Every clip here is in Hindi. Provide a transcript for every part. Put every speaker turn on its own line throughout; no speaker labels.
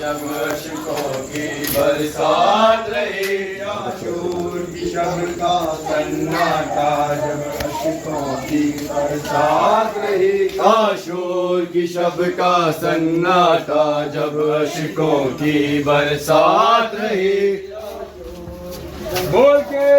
जब अश्कों की बरसात रही,
आशूर की शब का सन्नाटा जब अश्कों की बरसात रही।
आशूर की शब का सन्नाटा जब अश्कों की बरसात रही।
बोल के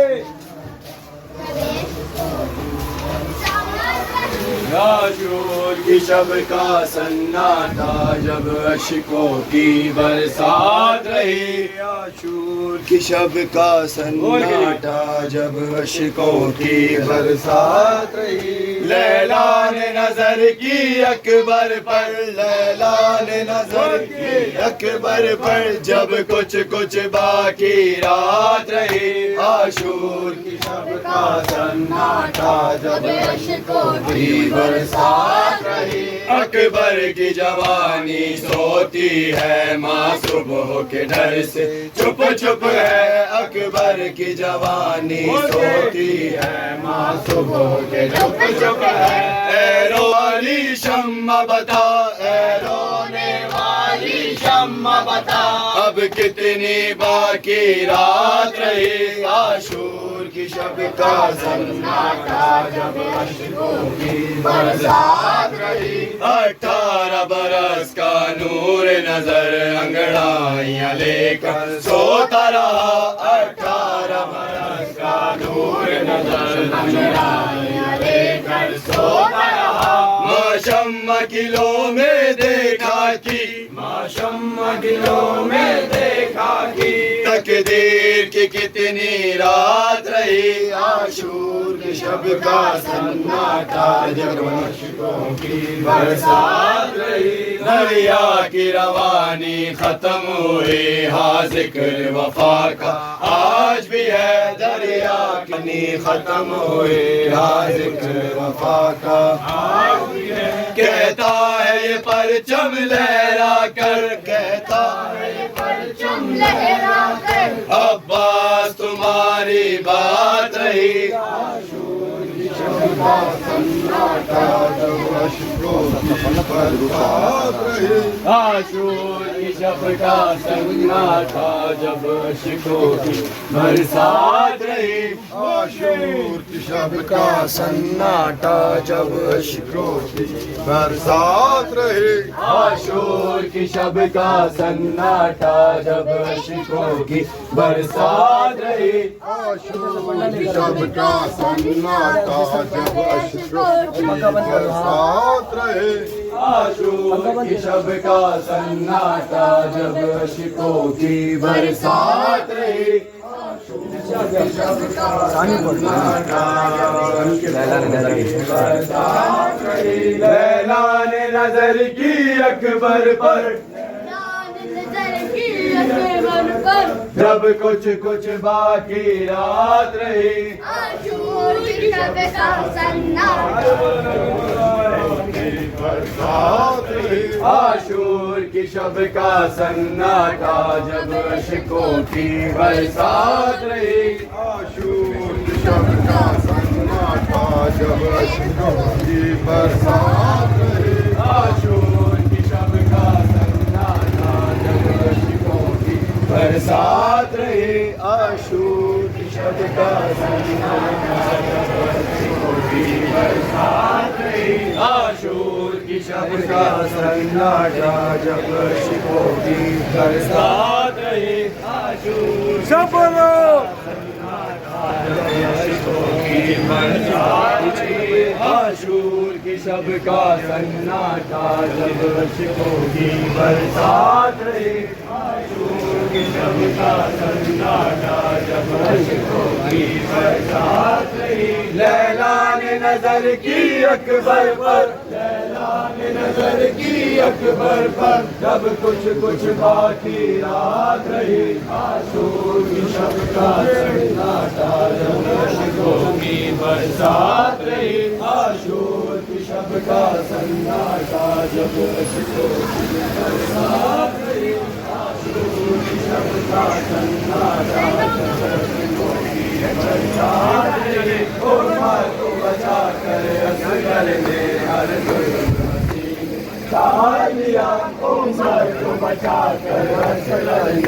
आशूर की शब का सन्नाटा जब अश्कों की बरसात रही।
आशूर की शब का सन्नाटा जब अश्कों की बरसात रही।
लैला ने नजर की अकबर पर,
लैला ने नजर की
अकबर पर जब कुछ कुछ बाकी रात रही। आशूर की शब का सन्नाटा जब अश्कों की बरसात रही। अकबर की जवानी सोती है माँ सुबह के डर से, चुप चुप है। अकबर की जवानी सोती है माँ सुबह के चुप चुप है। ऐ रोने शम्मा बता, ऐ रोने वाली शम्मा बता, अब कितनी बाकी रात रही। आशूर की शब का सन्नाटा जब अश्कों की बरसात रही। 18 बरस का नूर नजर अंगड़ाइयाँ लेकर सोता रहा। 18 बरस का नूर नजर अंगड़ाइयाँ लेकर सोता रहा। माशम्मा किलो में देखा कि, माशम्मा किलो में देखा कि तकदीर की कितनी रात रही। आशूर की शब का सन्नाटा जब अश्कों की बरसात रही। दरिया की रवानी खत्म हुई, हाँ जिक्र वफा का आज भी है। दरिया की खत्म हुई, हाँ जिक्र वफा का आज भी है। कहता है ये परचम लहरा कर, कहता है ये परचम लहरा कर, अब्बास तुम्हारी बात रही।
आशूर की शब का सन्नाटा जब अश्कों की बरसात रही।
आशूर की शब का सन्नाटा जब अश्कों की बरसात रही।
आशूर की शब का सन्नाटा जब अश्कों की बरसात रही।
आशूर की शब का सन्नाटा जब अश्कों की बरसात रही।
आशूर की शब का सन्नाटा जब अश्कों की बरसात रही।
आशूर की शब का सन्नाटा जब अश्कों की बरसात रही। लैला ने नजर की अकबर पर, जब कुछ कुछ बाकी रात रही।
आशूर की शब का सन्नाटा
आशूर की शब का सन्नाटा जब अश्कों की बरसात रही।
आशूर की शब का सन्नाटा जब अश्कों की बरसात रही।
आशूर की शब का सन्नाटा जब अश्कों की बरसात रही। आशूर की शब का सन्नाटा जब अश्कों की बरसात रही। आशूर की शब का सन्नाटा जब अश्कों की बरसात रही। आशूर
सब बोलो
आशूर की शब का सन्नाटा जब अश्कों की बरसात रही। आशूर की शब का सन्नाटा जब अश्कों की बरसात रही। लैला ने नजर की अकबर पर, लैला ने नजर की अकबर पर जब कुछ कुछ बाकी रात रही। आशूर की शब का सन्नाटा जब अश्कों की बरसात रही। आशूर की शब का सन्नाटा जब अश्कों की बरसात रही। आशूर की शब का सन्नाटा जब अश्कों की बरसात रही। उम्र को बचा कर असगर में हर लिया उम्र को बचा कर असलन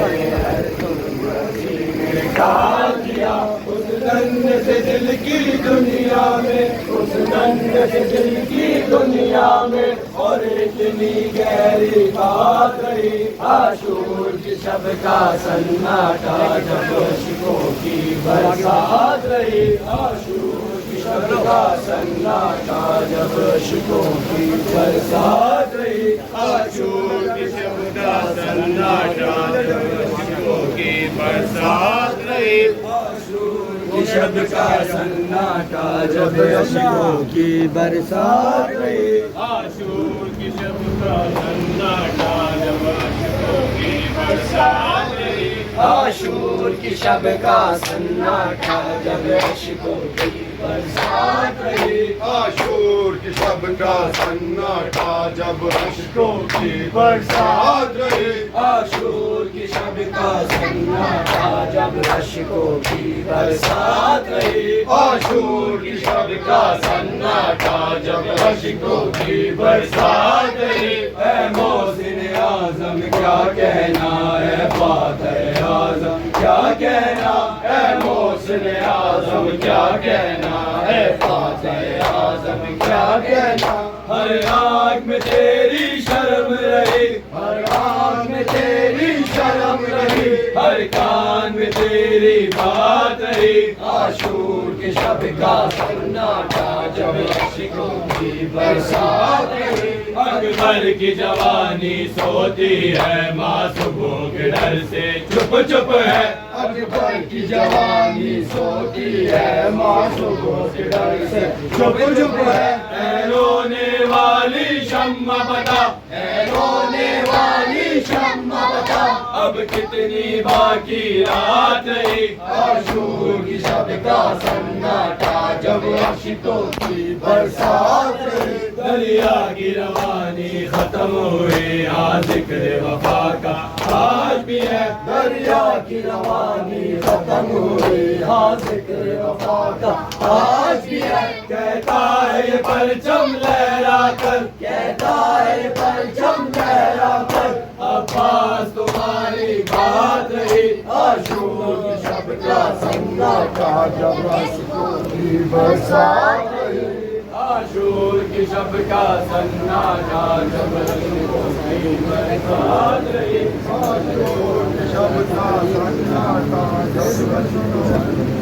डाल दिया उस नन्ह से दिल की दुनिया में, उस नन्ह से दिल की दुनिया में। और इतनी गहरी बात रही आशूर की शब का सन्नाटा, जब अश्कों की बरसात रही आशूर की शब का सन्नाटा, जब अश्कों की बरसात रही आशूर की शब का सन्नाटा, जब अश्कों की बरसात रही आशूर की शब का सन्नाटा, जब अश्कों की बरसात रही आशूर की शब का सन्नाटा, जब अश्कों की बरसात रही आशूर की शब का सन्नाटा, जब अश्कों की बरसात रही
आशूर की शब का सन्नाटा, जब अश्कों की बरसात रही
आशूर की शब का सन्नाटा, जब अश्कों की बरसात रही आशूर की शब का सन्नाटा, जब अश्कों की बरसात रही। ऐ मोहसिन आज़म क्या कहना है फातिह आज़म क्या कहना, ऐ मोहसिन आज़म क्या कहना है फातिह आज़म क्या कहना। हर आँख में तेरी शर्म रही, हर आँख में तेरी शर्म रही, हर कान में तेरी बात रही आशूर की शब का सन्नाटा, जब अश्कों की बरसात रही। अकबर की जवानी सोती है मासूमों के डर से चुप चुप है, अकबर की जवानी सोती है मासूमों के डर से चुप चुप है। ऐ रोने वाली शम्मा बता, ऐ रोने वाली शम्मा बता, अब कितनी बाकी रात रही आशूर की शब का सन्नाटा, जब अश्कों की बरसात रही। दरिया की रवानी खत्म हुई आज जिक्र वफा का आज भी है, दरिया की रवानी खत्म हुई आज जिक्र वफा का आज भी है। कहता है ये परचम लहरा कर, कहता है ये परचम लहरा कर, अब्बास तुम्हारी बात रही आशूर की शब का सन्नाटा, जब अश्कों की बरसात रही आशूर की शब का सन्नाटा, जब अश्कों की बरसात रही
आशूर की शब का सन्नाटा, जब अश्कों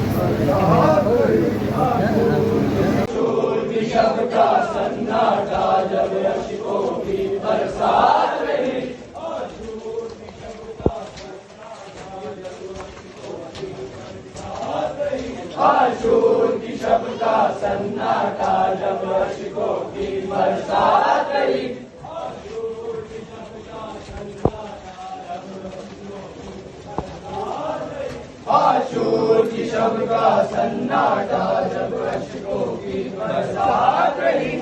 की बरसात रही
आशूर की शब का सन्नाटा, जब अश्कों की बरसात रही आशूर की शब का सन्नाटा, जब अश्कों की बरसात रही आशूर की शब का सन्नाटा, जब अश्कों की बरसात रही आशूर की शब का सन्नाटा, जब अश्कों की बरसात रही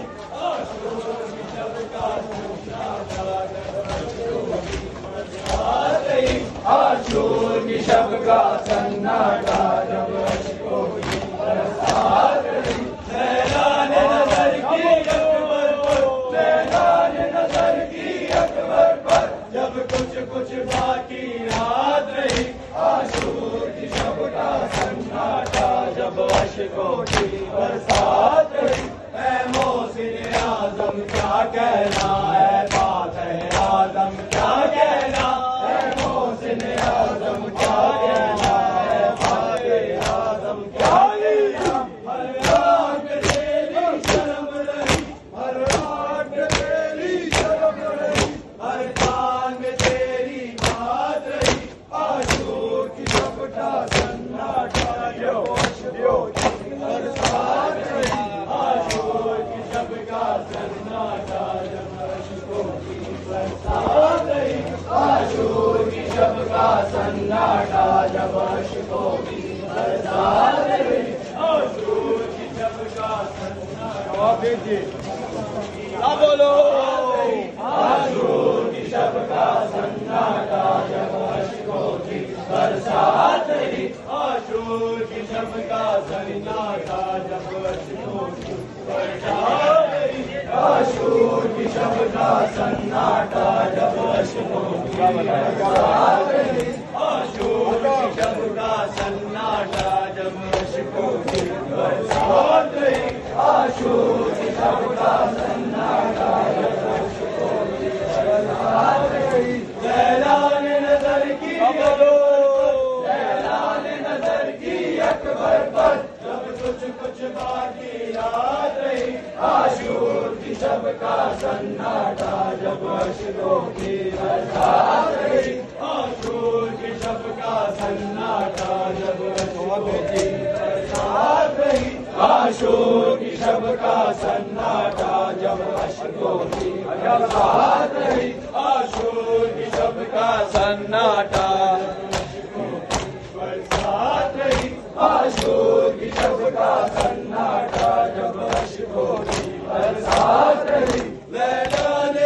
आशूर की शब का सन्नाटा, जब अश्कों की बरसात रही। लहराने नजर की अकबर पर, लहराने नजर की अकबर पर, जब कुछ कुछ बाकी रात रही आशूर की शब का सन्नाटा, जब अश्कों की बरसात रही। ऐ मोहसिन आज़म क्या कहना है फातिह आज़म क्या कहना, ऐ मोहसिन आज़म क्या कहना है फातिह आज़म क्या कहना। हर आँख में तेरी शर्म रही, हर आँख में तेरी शर्म रही, हर कान में तेरी बात रही आशूर की शब का सन्नाटा, जब अश्कों की बरसात रही आशूर की शब का सन्नाटा, जब अश्कों की बरसात रही आशूर की शब का सन्नाटा, जब अश्कों की बरसात रही आशूर की शब का सन्नाटा। बोलो आशूर की शब का सन्नाटा, जब अश्कों की बरसात रही आशूर की शब का सन्नाटा, जब अश्कों की बरसात रही आशूर की शब का सन्नाटा, जब अश्कों की बरसात रही आशूर की शब का सन्नाटा जब अशकों की बरसात रही आशूर की शब का सन्नाटा जब अशकों की बरसात रही लैलान नजर की लैलान नजर की अकबर पर जब कुछ बाकी याद रही आशूर की शब का सन्नाटा जब अशकों की बरसात रही आशूर की शब का सन्नाटा जब अशकों की बरसात रही आशूर की शब का सन्नाटा जब अशकों की बरसात रही आशूर की शब का सन्नाटा बरसात रही आशूर की शब का सन्नाटा जब अशकों की बरसात रही लैलान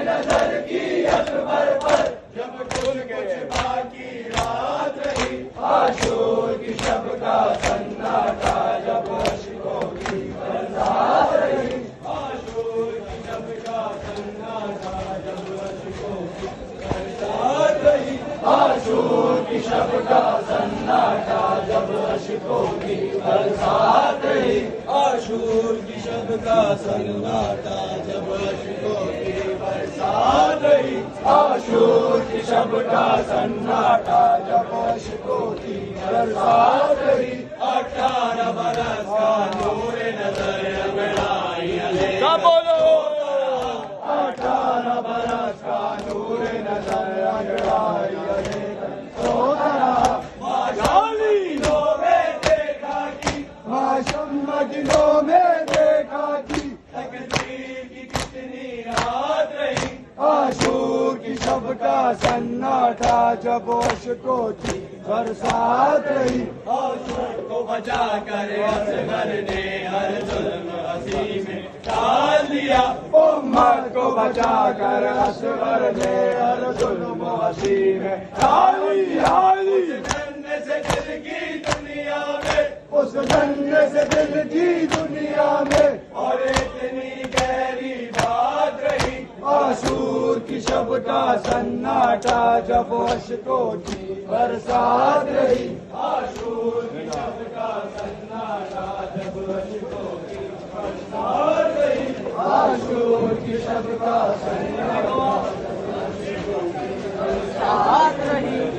नजर की अकबर पर जब कुछ बाकी रात रही आशूर की शब का सन्नाटा जब अशकों की बरसात रही आशूर की शब का सन्नाटा जब अशकों की बरसात रही आशूर की शब का सन्नाटा जब अशकों की बरसात रही आशूर की शब का सन्नाटा जब अशकों की बरसात रही आशूर की शब का सन्नाटा जब अशकों की बरसात रही 18 बरस का नूर नजर अंगड़ाई अले बोलो 18 बरस का नूर नजर अंगड़ाई अले मजनों में देखा कि तकदीर की कितनी रात रही आशूर की शब का सन्नाटा जब अशकों की बरसात रही आशूर को बचा कर असगर ने हर जुल्म हंसी में डाल दिया उम्मत को बचा कर असगर ने हर जुल्म हंसी में डाल दिया से दिल की दुनिया में उस जन्ने से दिल की दुनिया में और इतनी गहरी बात रही आशूर की शब का सन्नाटा जब अशकों की बरसात रही आशूर की शब का सन्नाटा जब अशकों की बरसात रही आशूर की शब का सन्नाटा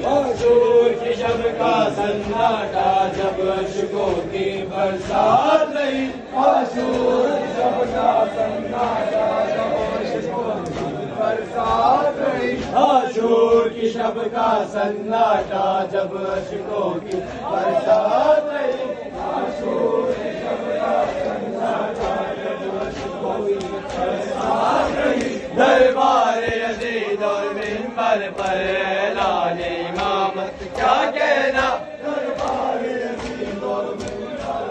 आशूर की शब का सन्नाटा जब अशकों की बरसात रही आशूर की शब का सन्नाटा जब अशकों की बरसात रही आशूर की शब का सन्नाटा जब अशकों की बरसात रही आशूर की शब का सन्नाटा जब अशकों की बरसात रही दरबार यज़ीद और मिंबर पर ऐलान इमामत क्या कहना दरबार यज़ीद और मिंबर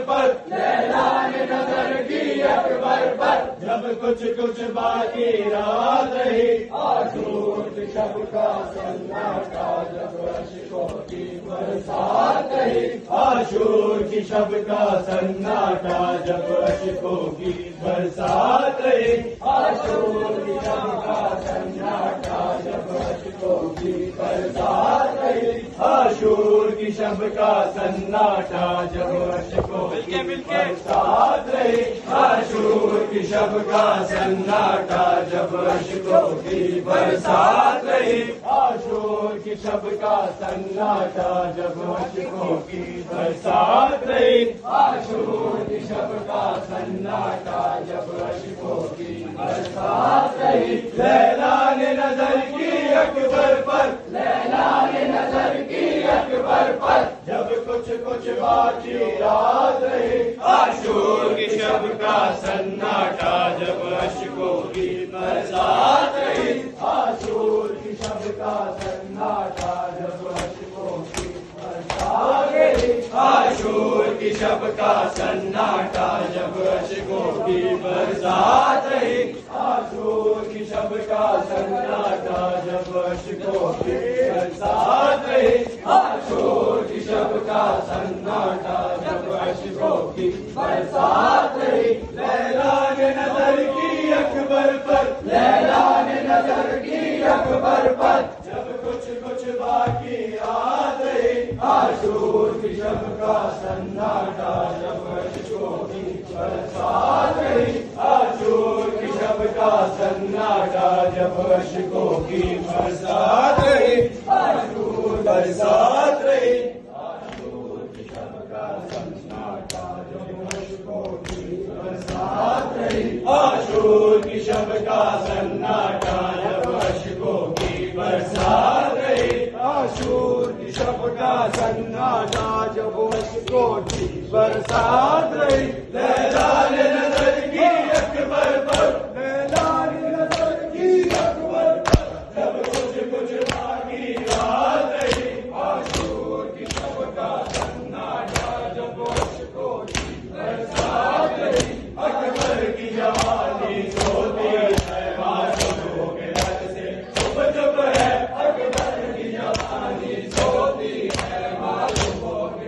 पर ऐलान नजर की अकबर पर जब कुछ बाकी रात रही आशूर की शब का सन्नाटा जब अशकों की बरसात रही आशूर की शब का सन्नाटा जब अशकों की बरसात रही आशूर की शब का सन्नाटा जब अशकों की बरसात रही आशूर की शब का सन्नाटा जब अशकों की बरसात रही आशूर की शब का सन्नाटा जब अशकों की बरसात रही आशूर की शब का सन्नाटा जब अशकों की बरसात रही आशूर की शब का सन्नाटा जब अशकों की बरसात रही लैलान नजर की अकबर पर लैलान नजर की अकबर पर जब कुछ बाकी रात रही आशूर की शब का सन्नाटा जब अशकों की बरसात रही आशूर की शब का सन्नाटा जब अशकों की बरसात रही आशूर की शब का सन्नाटा जब अशकों की बरसात रही आशूर की शब का सन्नाटा जब अशकों की बरसात रही आशूर की शब का सन्नाटा जब अश्कों की बरसात रही। लैला ने नजर की अकबर पर, लैला ने नजर की अकबर पर, जब कुछ कुछ बाकी याद रही। आशूर की शब का सन्नाटा जब अश्कों की बरसात रही। आशूर की शब का सन्नाटा जब अश्कों की बरसात रही। आशूर बरसात रही। आशूर की शब का सन्नाटा जब अश्कों की बरसात रही। आशूर की शब का सन्नाटा जब अश्कों की बरसात रही।
आशूर की शब का सन्नाटा जब अश्कों की बरसात रही।
लैला ने नजर की अकबर पर,
लैला ने नजर की अकबर पर,
जब कुछ कुछ बाकी याद रही।
आशूर की शब का सन्नाटा जब अश्कों की बरसात रही।
अकबर की जवानी सोती है मासूमों के दर से चुप चुप है। अकबर की जवानी सोती है मासूमों के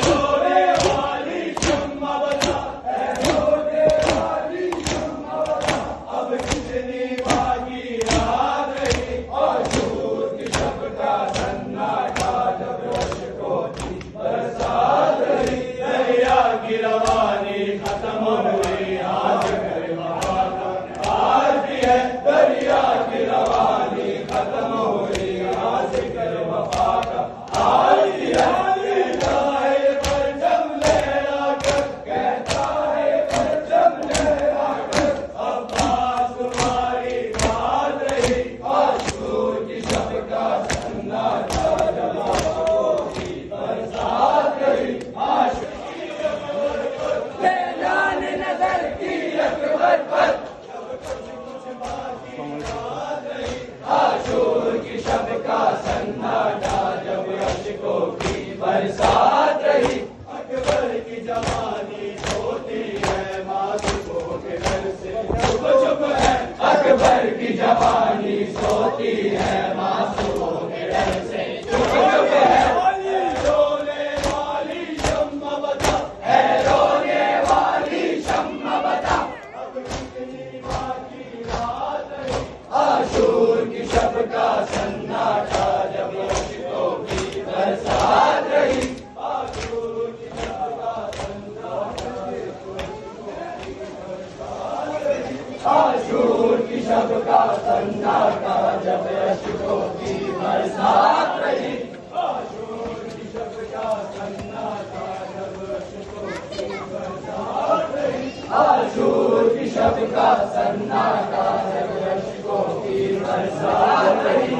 रोने वाली शम्मा बता,
रोने वाली शम्मा बता,
अब कितनी बाकी याद रही।
आशूर की शब का सन्नाटा जब अश्कों की बरसात रही।
दरिया की रवानी खत्म हुई आज कर वफा का आज भी है। दरिया की रवानी खत्म हुई आज कर वफा का आज भी है। कहता है परचम लहरा कर,
कहता है परचम लहरा कर,
अब्बास तुम्हारी बात रही।
आशूर की शब का सन्नाटा जब अश्कों की बरसात रही। लैला ने नजर की अकबर पर, आशूर की शब का सन्नाटा जब अश्कों की बरसात रही।
अकबर की जवानी सोती है मासूमों के घर से चुप चुप है।
अकबर की जवानी सोती है मासूमों के डर से चुप चुप है।
रोने वाली शम्मा बता,
है रोने वाली शम्मा बता,
अब कितनी बाकी रात रही।
आशूर की शब का सन्नाटा जब अश्कों की बरसात रही।
आशूर की शब का सन्नाटा
आशूर की शब का सन्नाटा जब अश्कों की बरसात रही।
आशूर की शब का सन्नाटा जब अश्कों की बरसात रही।
आशूर की शब का सन्नाटा जब अश्कों की बरसात रही।